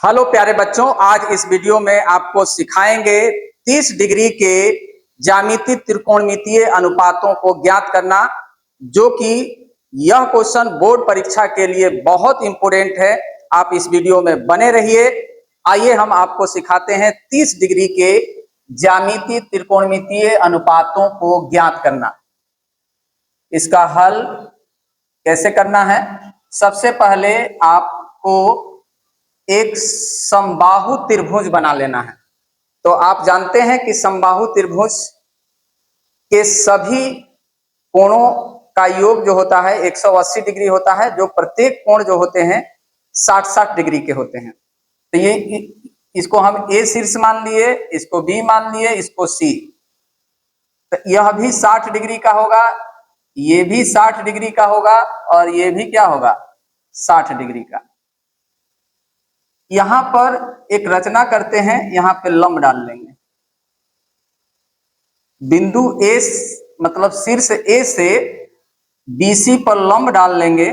Hello प्यारे बच्चों, आज इस वीडियो में आपको सिखाएंगे 30 डिग्री के ज्यामितीय त्रिकोणमितीय अनुपातों को ज्ञात करना, जो कि यह क्वेश्चन बोर्ड परीक्षा के लिए बहुत इंपॉर्टेंट है। आप इस वीडियो में बने रहिए। आइए हम आपको सिखाते हैं 30 डिग्री के ज्यामितीय त्रिकोणमितीय अनुपातों को ज्ञात करना। इसका हल कैसे करना है? सबसे पहले आपको एक समबाहु त्रिभुज बना लेना है। तो आप जानते हैं कि समबाहु त्रिभुज के सभी कोणों का योग जो होता है 180 डिग्री होता है, जो प्रत्येक कोण जो होते हैं 60-60 डिग्री के होते हैं। तो ये इसको हम ए शीर्ष मान लिए, इसको बी मान लिए, इसको सी। तो यह भी 60 डिग्री का होगा, ये भी 60 डिग्री का होगा और ये भी क्या होगा? 60 डिग्री का। यहां पर एक रचना करते हैं, यहां पे लंब डाल लेंगे। बिंदु ए मतलब शीर्ष ए से बीसी पर लंब डाल लेंगे,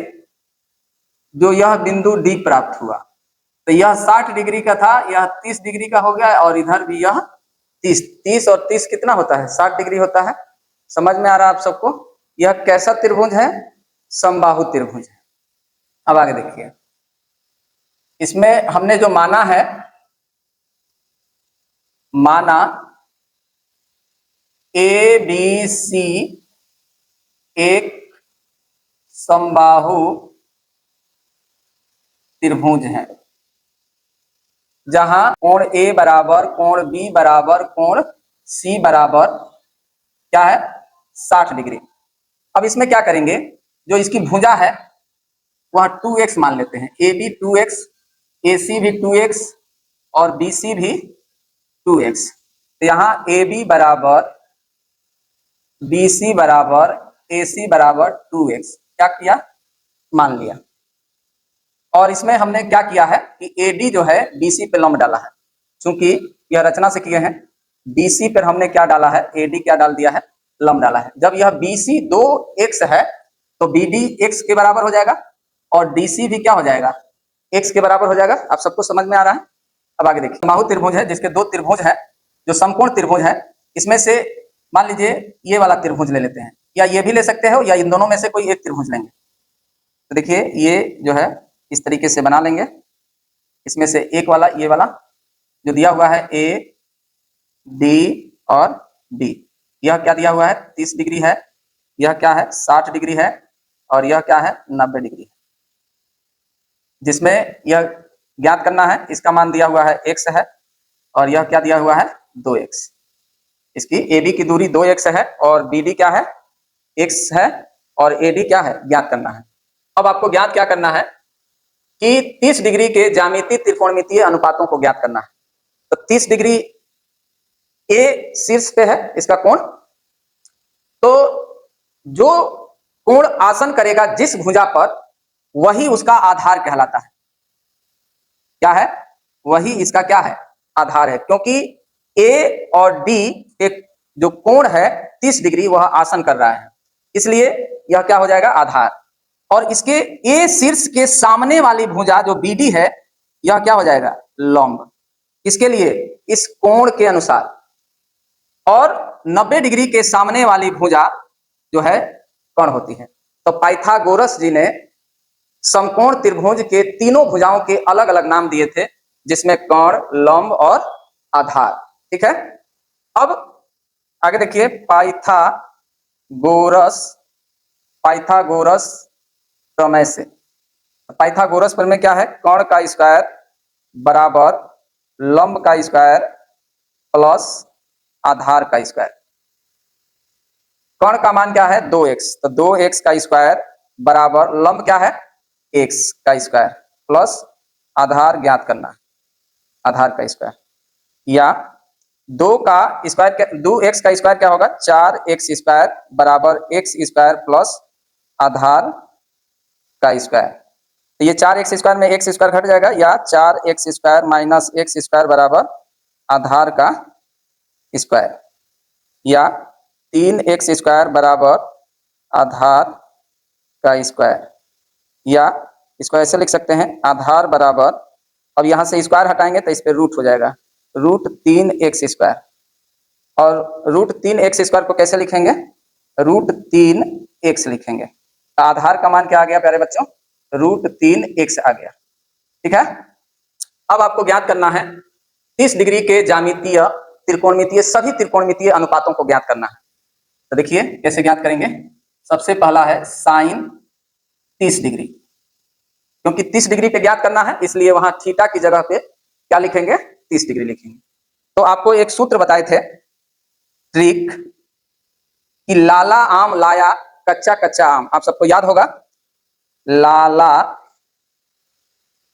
जो यह बिंदु डी प्राप्त हुआ। तो यह 60 डिग्री का था, यह 30 डिग्री का हो गया और इधर भी यह 30 और 30 कितना होता है? 60 डिग्री होता है। समझ में आ रहा है आप सबको? यह कैसा त्रिभुज है? समबाहु त्रिभुज है। अब आगे देखिए, इसमें हमने जो माना है, माना ए बी सी एक समबाहु त्रिभुज है, जहां कोण ए बराबर, कोण बी बराबर, कोण सी बराबर क्या है? 60 डिग्री। अब इसमें क्या करेंगे, जो इसकी भुजा है वह 2x मान लेते हैं। ए बी 2x, ए सी भी 2x और बी सी भी 2x। तो यहाँ ए बी बराबर बी सी बराबर ए सी बराबर 2x क्या किया? मान लिया। और इसमें हमने क्या किया है कि ए डी जो है बीसी पे लंब डाला है। क्योंकि यह रचना से किए हैं, बीसी पर हमने क्या डाला है? ए डी क्या डाल दिया है? लंब डाला है। जब यह बीसी 2x है तो बी डी x के बराबर हो जाएगा और डीसी भी क्या हो जाएगा? x के बराबर हो जाएगा। आप सबको समझ में आ रहा है? अब आगे देखिए, समबाहु त्रिभुज है जिसके दो त्रिभुज है, जो समकोण त्रिभुज है। इसमें से मान लीजिए ये वाला त्रिभुज ले लेते हैं, या ये भी ले सकते हो, या इन दोनों में से कोई एक त्रिभुज लेंगे। तो देखिए ये जो है इस तरीके से बना लेंगे। इसमें से एक वाला, ये वाला जो दिया हुआ है ए डी और बी, यह क्या दिया हुआ है? 30 डिग्री है। यह क्या है? 60 डिग्री है। और यह क्या है? 90 डिग्री है। जिसमें यह ज्ञात करना है, इसका मान दिया हुआ है x है और यह क्या दिया हुआ है? 2x। इसकी AB की दूरी 2x है और BD क्या है? x है और AD क्या है? ज्ञात करना है। अब आपको ज्ञात क्या करना है कि 30 डिग्री के ज्यामितीय त्रिकोणमितीय अनुपातों को ज्ञात करना है। तो 30 डिग्री ए शीर्ष पे है इसका कोण, तो जो कोण आसन करेगा जिस भुजा पर, वही उसका आधार कहलाता है। क्या है? वही इसका क्या है? आधार है। क्योंकि ए और डी एक जो कोण है 30 डिग्री, वह आसन कर रहा है, इसलिए यह क्या हो जाएगा? आधार। और इसके ए शीर्ष के सामने वाली भुजा जो बीडी है, यह क्या हो जाएगा? लंब। इसके लिए इस कोण के अनुसार। और 90 डिग्री के सामने वाली भुजा जो है कर्ण होती है। तो पाइथागोरस जी ने समकोण त्रिभुज के तीनों भुजाओं के अलग अलग नाम दिए थे, जिसमें कर्ण, लंब और आधार। ठीक है। अब आगे देखिए, पाइथागोरस प्रमेय से। पाइथागोरस प्रमेय क्या है? कर्ण का स्क्वायर बराबर लंब का स्क्वायर प्लस आधार का स्क्वायर। कर्ण का मान क्या है? 2x। तो 2x का स्क्वायर बराबर लंब क्या है? x का स्क्वायर प्लस आधार ज्ञात करना है, आधार का स्क्वायर। या 2 का स्क्वायर, 2x का स्क्वायर क्या होगा? 4x स्क्वायर बराबर x स्क्वायर प्लस आधार का स्क्वायर। तो ये 4x स्क्वायर में x स्क्वायर घट जाएगा, या 4x square minus x square बराबर आधार का स्क्वायर। या 3x स्क्वायर बराबर आधार का स्क्वायर। या इसको ऐसे लिख सकते हैं, आधार बराबर अब यहाँ से स्क्वायर हटाएंगे तो इस पे रूट हो जाएगा, √3x²। और √3x² को कैसे लिखेंगे? √3x लिखेंगे। तो आधार का मान क्या आ गया प्यारे बच्चों? √3x आ गया। ठीक है, अब आपको ज्ञात करना है 30 डिग्री के ज्यामितीय त्रिकोणमितीय सभी त्रिकोणमितीय अनुपातों को ज्ञात करना है। तो देखिए कैसे ज्ञात करेंगे। सबसे पहला है साइन 30 डिग्री, क्योंकि 30 डिग्री पे ज्ञात करना है इसलिए वहां थीटा की जगह पे क्या लिखेंगे? 30 डिग्री लिखेंगे। तो आपको एक सूत्र बताए थे ट्रिक कि लाला आम लाया कच्चा कच्चा आम, आप सबको याद होगा।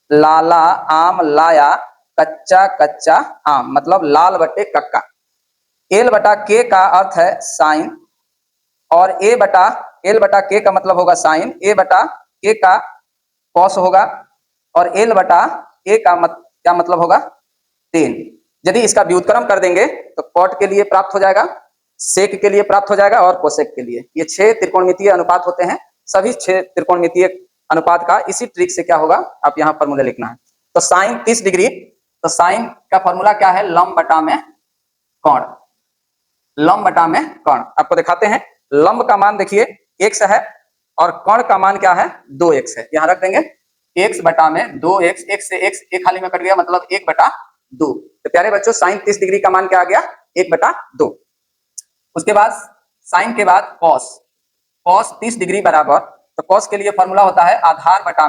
लाला आम लाया कच्चा कच्चा आम, मतलब लाल बटे कक्का। एल बटा के का अर्थ है साइन, और एल बटा के का मतलब होगा साइन, ए बटा के का कॉस होगा, और एल बटा ए का क्या मतलब होगा? टेन। यदि इसका व्युत्क्रम कर देंगे तो कॉट के लिए प्राप्त हो जाएगा, सेक के लिए प्राप्त हो जाएगा और कोसेक के लिए। ये 6 त्रिकोणमितीय अनुपात होते हैं। सभी 6 त्रिकोणमितीय अनुपात का इसी ट्रिक से क्या होगा, आप यहाँ फॉर्मूला लिखना है। तो साइन 30 डिग्री, तो साइन का फॉर्मूला क्या है? लंब बटा में कोण। लंब बटा में कोण आपको दिखाते हैं। लंब का मान देखिए x है और कोण का मान क्या है? 2x है। यहाँ रख देंगे x बटा में 2x, x से x एक खाली में कट गया, मतलब 1/2। तो प्यारे बच्चों साइन 30 डिग्री का मान क्या आ गया? 1/2। उसके बाद साइन के बाद कॉस 30 डिग्री बराबर, तो कॉस के लिए फॉर्मूला होता है आधार बटा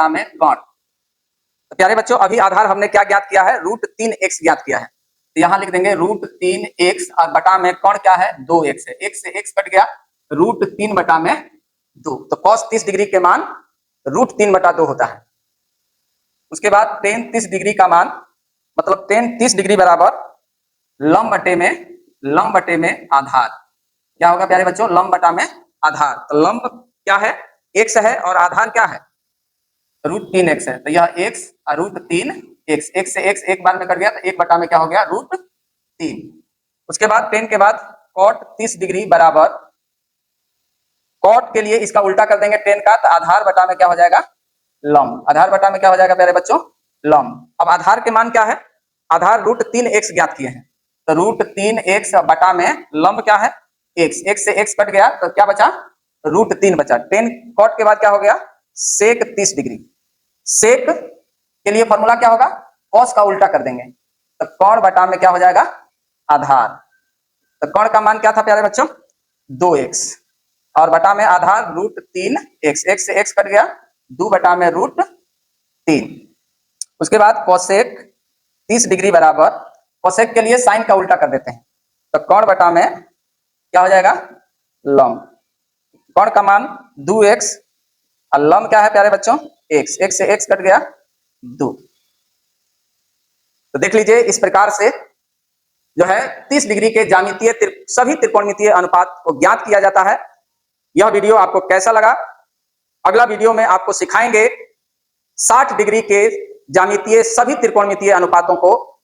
में कोण। तो प्यारे बच्चों अभी आधार हमने क्या ज्ञात किया है? √3x ज्ञात किया है। तो यहाँ लिख देंगे √3x और बटा में कोण क्या है? 2x है। x से x कट गया, √3/2। तो कॉस 30 डिग्री के मान √3/2 होता है। उसके बाद टेन 30 डिग्री का मान, मतलब टेन 30 डिग्री बराबर लंब बटे में आधार। क्या होगा प्यारे बच्चों? लंब बटा में आधार। तो लंब क्या है? x है और आधार क्या है? √3x है। तो यह x और √3x, x से x एक बार में कट गया तो 1 बटा में क्या हो गया? √3। उसके बाद टेन के बाद कॉट 30 डिग्री बराबर, कॉट के लिए इसका उल्टा कर देंगे टेन का, तो आधार बटा में क्या हो जाएगा? लंब। आधार बटा में क्या हो जाएगा प्यारे बच्चों? लंब। अब आधार के मान क्या है? आधार √3x ज्ञात किए हैं, तो √3x बटा में लंब क्या है? x से x कट गया तो क्या बचा? √3 बचा। टेन कॉट के बाद क्या हो गया? सेक 30 डिग्री। सेक के लिए फॉर्मूला क्या होगा? कॉस का उल्टा कर देंगे, तो कोण बटा में क्या हो जाएगा? आधार। तो कोण का मान क्या था प्यारे बच्चों? 2x, और बटा में आधार √3x, x से x कट गया, 2 बटा में √3। उसके बाद कोसेक 30 डिग्री बराबर, कोसेक के लिए साइन का उल्टा कर देते हैं, तो कोण बटा में क्या हो जाएगा? लंब। कोण का मान 2x और लंब क्या है प्यारे बच्चों? x से x कट गया, 2। तो देख लीजिए इस प्रकार से जो है 30 डिग्री के ज्यामितीय सभी त्रिकोणमितीय अनुपात को ज्ञात किया जाता है। यह वीडियो आपको कैसा लगा? अगला वीडियो में आपको सिखाएंगे 60 डिग्री के ज्यामितीय सभी त्रिकोणमितीय अनुपातों को